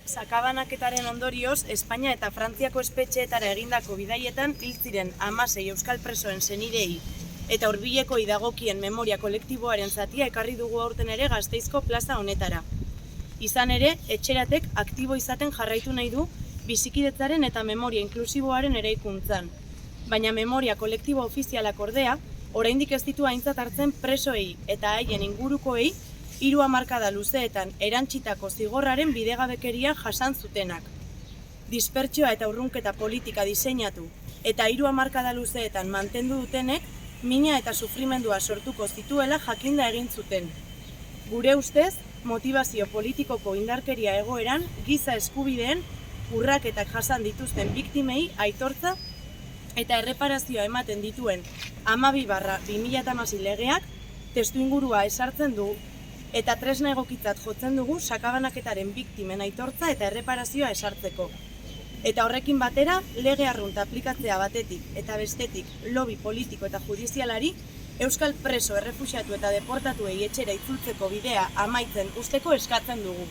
Sakabanaketaren ondorioz, Espainia eta Frantziako espetxeetara egindako bidaietan hil ziren 16 euskal presoen senidei eta hurbilekoei dagokien memoria kolektiboaren zatia ekarri dugu aurten ere Gasteizko plaza honetara. Izan ere, etxeratek aktibo izaten jarraitu nahi du bizikidetzaren eta memoria inklusiboaren eraikuntzan. Baina memoria kolektibo ofizialak ordea, oraindik ez ditu aintzat hartzen presoei eta haien ingurukoei 3 hamarkada luzeetan erantsitako zigorraren bidegabekeria jasan zutenak. Dispertsioa eta urrunketa politika diseinatu eta 3 hamarkada luzeetan mantendu dutenek mina eta sufrimendua sortuko zituela jakinda egin zuten. Gure ustez, motivazio politikoko indarkeria egoeran giza eskubideen urraketak jasan dituzten biktimei aitortza eta erreparazioa ematen dituen 12/2016 legeak testuingurua ezartzen du eta tresna egokitzat jotzen dugu sakabanaketaren biktimen aitortza eta erreparazioa ezartzeko. Eta horrekin batera, lege arrunta aplikatzea batetik eta bestetik lobby politiko eta judizialari euskal preso, errefuxiatu eta deportatuei etxera itzultzeko bidea amaitzen usteko eskatzen dugu.